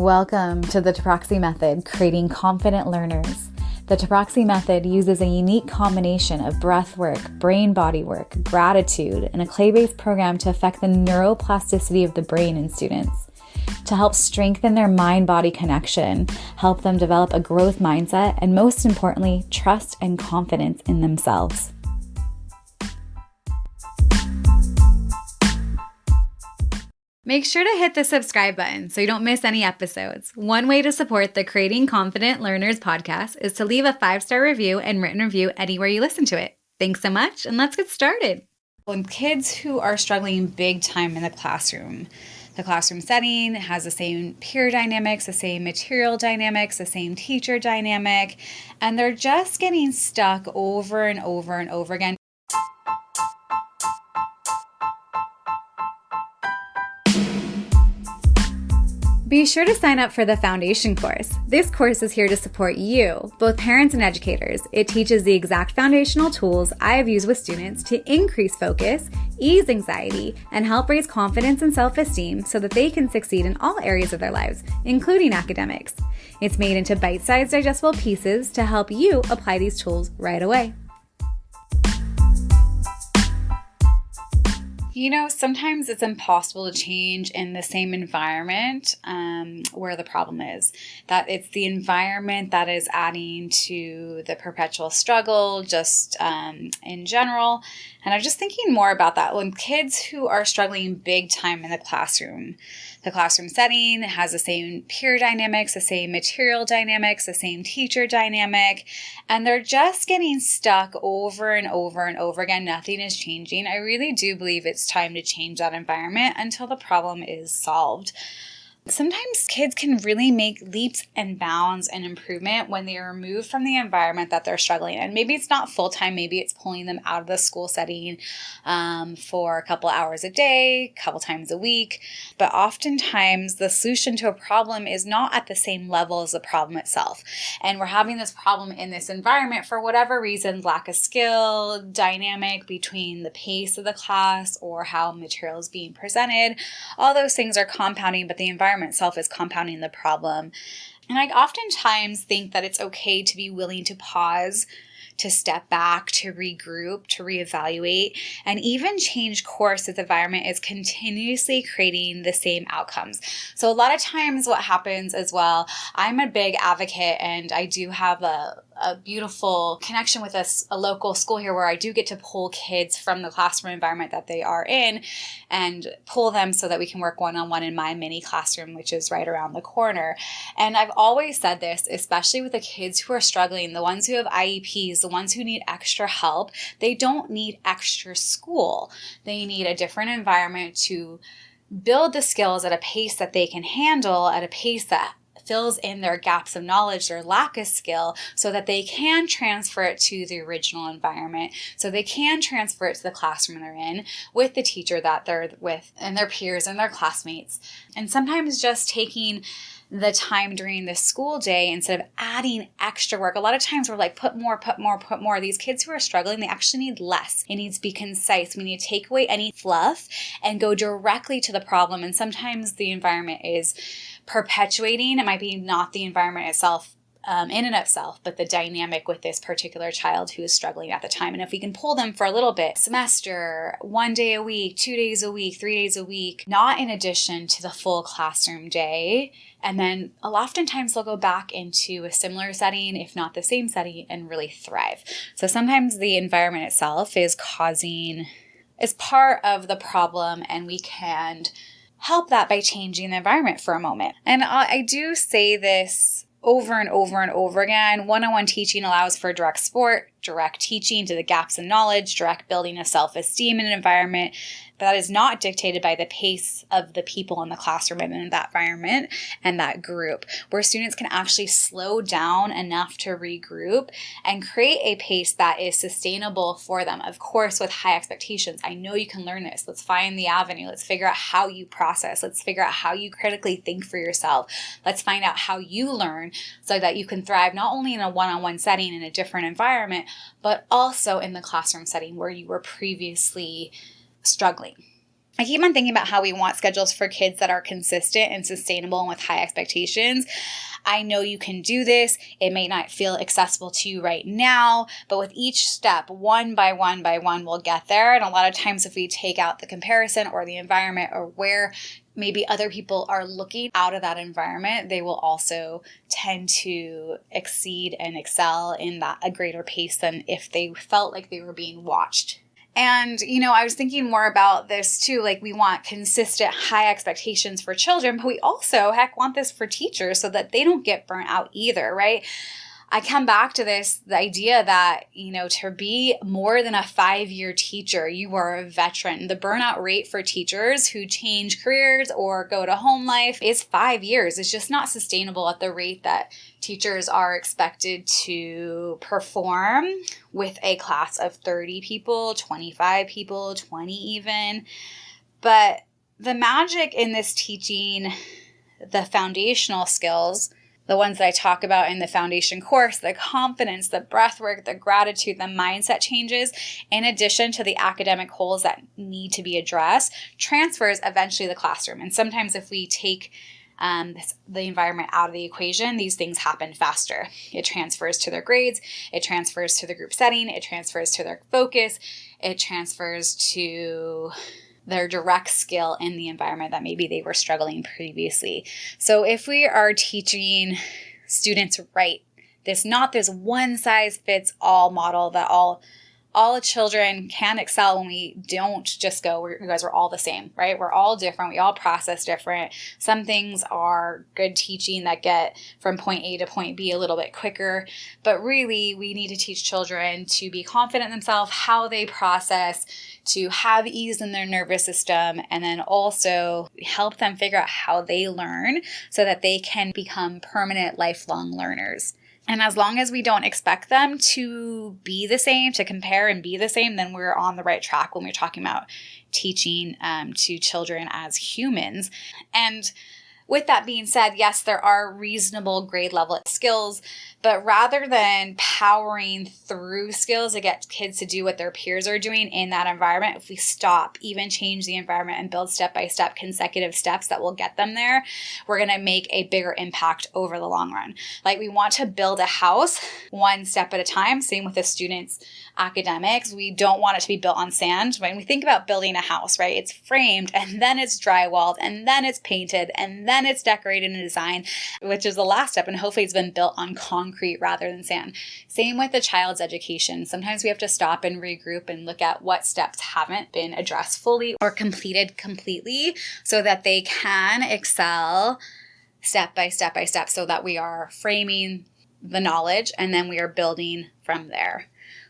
Welcome to the Taproxy Method, creating confident learners. The Taproxy Method uses a unique combination of breath work, brain-body work, gratitude, and a clay-based program to affect the neuroplasticity of the brain in students, to help strengthen their mind-body connection, help them develop a growth mindset, and most importantly, trust and confidence in themselves. Make sure to hit the subscribe button so you don't miss any episodes. One way to support the Creating Confident Learners podcast is to leave a 5-star review and written review anywhere you listen to it. Thanks so much, and let's get started. When kids who are struggling big time in the classroom setting has the same peer dynamics, the same material dynamics, the same teacher dynamic, and they're just getting stuck over and over and over again. Be sure to sign up for the Foundation course. This course is here to support you, both parents and educators. It teaches the exact foundational tools I have used with students to increase focus, ease anxiety, and help raise confidence and self-esteem so that they can succeed in all areas of their lives, including academics. It's made into bite-sized digestible pieces to help you apply these tools right away. You know, sometimes it's impossible to change in the same environment where the problem is. That it's the environment that is adding to the perpetual struggle, just in general. And I'm just thinking more about that. When kids who are struggling big time in the classroom setting has the same peer dynamics, the same material dynamics, the same teacher dynamic, and they're just getting stuck over and over and over again. Nothing is changing. I really do believe it's time to change that environment until the problem is solved. Sometimes kids can really make leaps and bounds and improvement when they are removed from the environment that they're struggling in. Maybe it's not full-time, maybe it's pulling them out of the school setting for a couple hours a day, a couple times a week. But oftentimes the solution to a problem is not at the same level as the problem itself. And we're having this problem in this environment for whatever reason, lack of skill, dynamic between the pace of the class or how material is being presented. All those things are compounding, but the environment itself is compounding the problem. And I oftentimes think that it's okay to be willing to pause, to step back, to regroup, to reevaluate, and even change course if the environment is continuously creating the same outcomes. So a lot of times what happens as well, I'm a big advocate and I do have a beautiful connection with a local school here where I do get to pull kids from the classroom environment that they are in and pull them so that we can work one-on-one in my mini classroom, which is right around the corner. And I've always said this, especially with the kids who are struggling, the ones who have IEPs, the ones who need extra help, they don't need extra school. They need a different environment to build the skills at a pace that they can handle, at a pace that fills in their gaps of knowledge, their lack of skill, so that they can transfer it to the original environment, so they can transfer it to the classroom they're in with the teacher that they're with and their peers and their classmates. And sometimes just taking the time during the school day instead of adding extra work. A lot of times we're like, put more. These kids who are struggling, they actually need less. It needs to be concise. We need to take away any fluff and go directly to the problem. And sometimes the environment is perpetuating. It might be not the environment itself in and of itself, but the dynamic with this particular child who is struggling at the time. And if we can pull them for a little bit, semester, 1 day a week, 2 days a week, 3 days a week, not in addition to the full classroom day, and then oftentimes they'll go back into a similar setting, if not the same setting, and really thrive. So sometimes the environment itself is part of the problem, and we can help that by changing the environment for a moment. And I do say this over and over and over again. One-on-one teaching allows for direct support, direct teaching to the gaps in knowledge, direct building of self-esteem in an environment that is not dictated by the pace of the people in the classroom and in that environment and that group, where students can actually slow down enough to regroup and create a pace that is sustainable for them. Of course, with high expectations. I know you can learn this. Let's find the avenue. Let's figure out how you process. Let's figure out how you critically think for yourself. Let's find out how you learn so that you can thrive not only in a one-on-one setting in a different environment, but also in the classroom setting where you were previously struggling. I keep on thinking about how we want schedules for kids that are consistent and sustainable and with high expectations. I know you can do this. It may not feel accessible to you right now, but with each step, one by one by one, we'll get there. And a lot of times if we take out the comparison or the environment or where maybe other people are looking out of that environment, they will also tend to exceed and excel in that a greater pace than if they felt like they were being watched. And, I was thinking more about this too. Like, we want consistent high expectations for children, but we also, want this for teachers so that they don't get burnt out either, right? I come back to the idea that, to be more than a 5-year teacher, you are a veteran. The burnout rate for teachers who change careers or go to home life is 5 years. It's just not sustainable at the rate that teachers are expected to perform with a class of 30 people, 25 people, 20 even. But the magic in this teaching, the foundational skills, the ones that I talk about in the foundation course, the confidence, the breath work, the gratitude, the mindset changes, in addition to the academic holes that need to be addressed, transfers eventually to the classroom. And sometimes if we take the environment out of the equation, these things happen faster. It transfers to their grades, it transfers to the group setting, it transfers to their focus, it transfers to their direct skill in the environment that maybe they were struggling previously. So if we are teaching students right, not this one size fits all model that all children can excel when we don't just go, you guys are all the same, right? We're all different. We all process different. Some things are good teaching that get from point A to point B a little bit quicker. But really, we need to teach children to be confident in themselves, how they process, to have ease in their nervous system, and then also help them figure out how they learn so that they can become permanent lifelong learners. And as long as we don't expect them to be the same, to compare and be the same, then we're on the right track when we're talking about teaching to children as humans. And with that being said, yes, there are reasonable grade level skills, but rather than powering through skills to get kids to do what their peers are doing in that environment, if we stop, even change the environment and build step-by-step consecutive steps that will get them there, we're going to make a bigger impact over the long run. Like, we want to build a house one step at a time. Same with the students' academics. We don't want it to be built on sand. When we think about building a house, right, it's framed and then it's drywalled and then it's painted and then it's decorated and designed, which is the last step. And hopefully it's been built on concrete rather than sand. Same with the child's education. Sometimes we have to stop and regroup and look at what steps haven't been addressed fully or completed completely so that they can excel step by step by step, so that we are framing the knowledge and then we are building from there.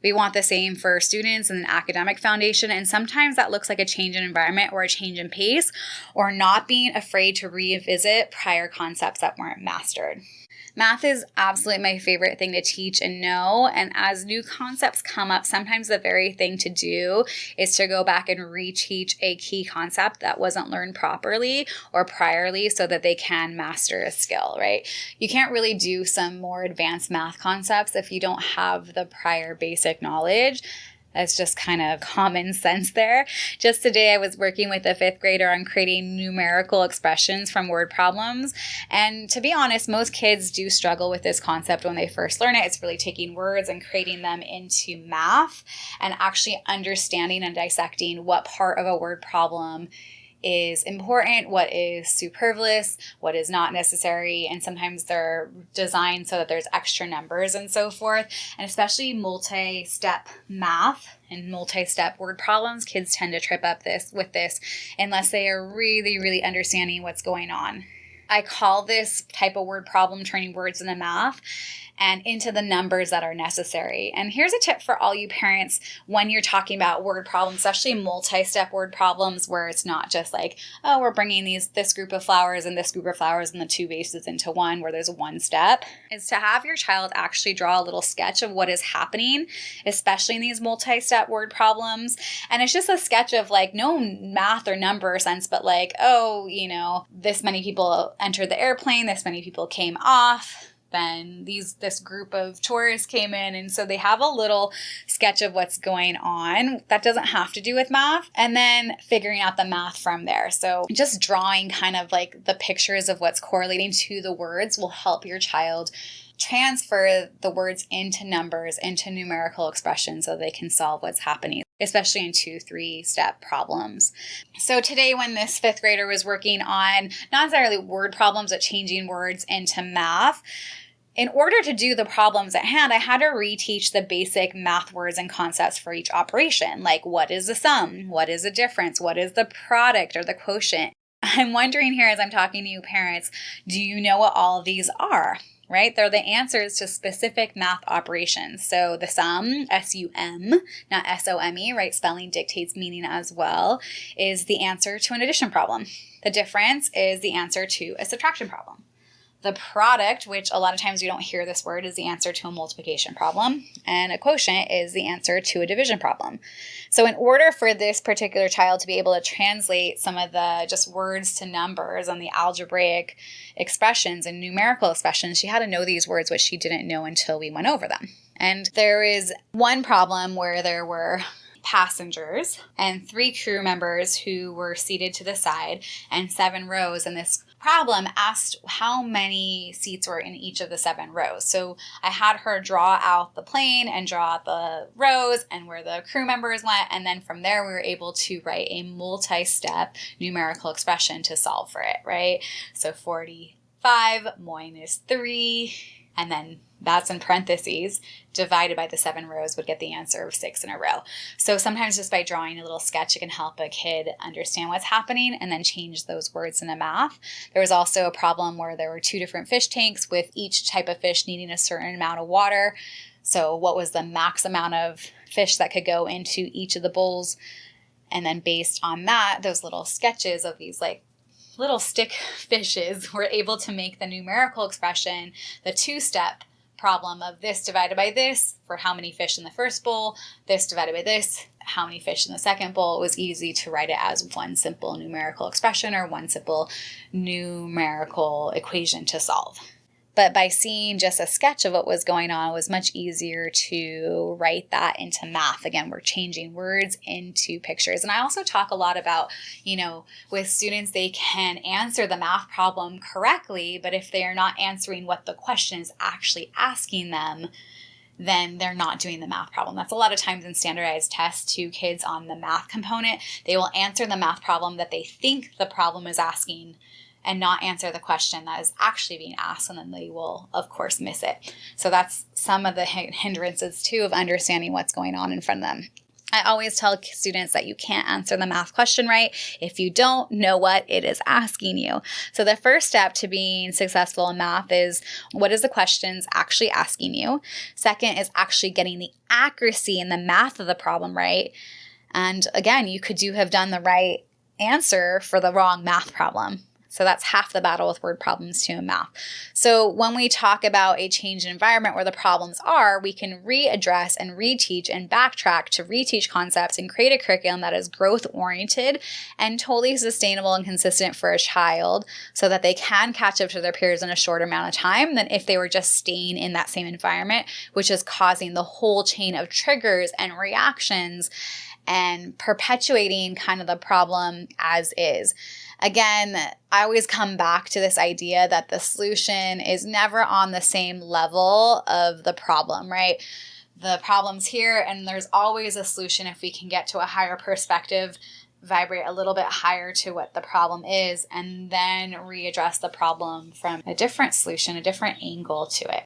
We want the same for students and an academic foundation, and sometimes that looks like a change in environment or a change in pace or not being afraid to revisit prior concepts that weren't mastered. Math is absolutely my favorite thing to teach and know, and as new concepts come up, sometimes the very thing to do is to go back and reteach a key concept that wasn't learned properly or priorly so that they can master a skill, right? You can't really do some more advanced math concepts if you don't have the prior basic knowledge. That's just kind of common sense there. Just today, I was working with a 5th grader on creating numerical expressions from word problems. And to be honest, most kids do struggle with this concept when they first learn it. It's really taking words and creating them into math and actually understanding and dissecting what part of a word problem is important, what is superfluous, what is not necessary, and sometimes they're designed so that there's extra numbers and so forth. And especially multi-step math and multi-step word problems, kids tend to trip up with this unless they are really, really understanding what's going on. I call this type of word problem turning words into math and into the numbers that are necessary. And here's a tip for all you parents when you're talking about word problems, especially multi-step word problems where it's not just like, oh, we're bringing this group of flowers and this group of flowers and the 2 vases into one where there's one step, is to have your child actually draw a little sketch of what is happening, especially in these multi-step word problems. And it's just a sketch of like no math or number sense, but like, oh, this many people entered the airplane, this many people came off, then this group of tourists came in, and so they have a little sketch of what's going on that doesn't have to do with math, and then figuring out the math from there. So just drawing kind of like the pictures of what's correlating to the words will help your child transfer the words into numbers, into numerical expressions, so they can solve what's happening, especially in 2-3 step problems. So today, when this 5th grader was working on not necessarily word problems, but changing words into math, in order to do the problems at hand, I had to reteach the basic math words and concepts for each operation, like what is the sum, what is the difference, what is the product or the quotient. I'm wondering here as I'm talking to you parents, do you know what all of these are? Right? They're the answers to specific math operations. So the sum, S-U-M, not S-O-M-E, right? Spelling dictates meaning as well, is the answer to an addition problem. The difference is the answer to a subtraction problem. The product, which a lot of times you don't hear this word, is the answer to a multiplication problem. And a quotient is the answer to a division problem. So in order for this particular child to be able to translate some of the just words to numbers on the algebraic expressions and numerical expressions, she had to know these words, which she didn't know until we went over them. And there is one problem where there were passengers and 3 crew members who were seated to the side and 7 rows, and this problem asked how many seats were in each of the 7 rows. So I had her draw out the plane and draw out the rows and where the crew members went, and then from there we were able to write a multi-step numerical expression to solve for it, right? So 45 minus 3, and then that's in parentheses, divided by the 7 rows would get the answer of 6 in a row. So sometimes just by drawing a little sketch, it can help a kid understand what's happening and then change those words into math. There was also a problem where there were 2 different fish tanks with each type of fish needing a certain amount of water. So what was the max amount of fish that could go into each of the bowls? And then based on that, those little sketches of these like little stick fishes were able to make the numerical expression, the 2-step problem of this divided by this for how many fish in the first bowl, this divided by this, how many fish in the second bowl. It was easy to write it as one simple numerical expression or one simple numerical equation to solve. But by seeing just a sketch of what was going on, it was much easier to write that into math. Again, we're changing words into pictures. And I also talk a lot about, with students, they can answer the math problem correctly, but if they are not answering what the question is actually asking them, then they're not doing the math problem. That's a lot of times in standardized tests to kids on the math component. They will answer the math problem that they think the problem is asking and not answer the question that is actually being asked, and then they will, of course, miss it. So that's some of the hindrances, too, of understanding what's going on in front of them. I always tell students that you can't answer the math question right if you don't know what it is asking you. So the first step to being successful in math is, what is the questions actually asking you? Second is actually getting the accuracy in the math of the problem right. And again, you could have done the right answer for the wrong math problem. So that's half the battle with word problems too in math. So when we talk about a changed environment where the problems are, we can readdress and reteach and backtrack to reteach concepts and create a curriculum that is growth-oriented and totally sustainable and consistent for a child so that they can catch up to their peers in a shorter amount of time than if they were just staying in that same environment, which is causing the whole chain of triggers and reactions and perpetuating kind of the problem as is. Again, I always come back to this idea that the solution is never on the same level of the problem, right? The problem's here, and there's always a solution if we can get to a higher perspective, vibrate a little bit higher to what the problem is, and then readdress the problem from a different solution, a different angle to it.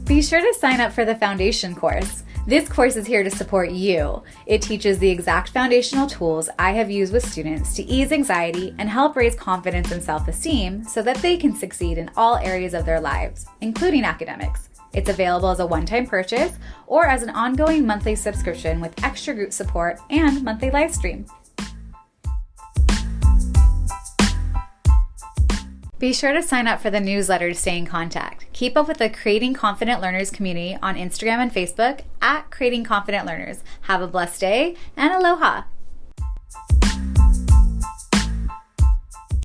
Be sure to sign up for the foundation course. This course is here to support you. It teaches the exact foundational tools I have used with students to ease anxiety and help raise confidence and self-esteem so that they can succeed in all areas of their lives, including academics. It's available as a one-time purchase or as an ongoing monthly subscription with extra group support and monthly live stream. Be sure to sign up for the newsletter to stay in contact. Keep up with the Creating Confident Learners community on Instagram and Facebook at Creating Confident Learners. Have a blessed day and aloha!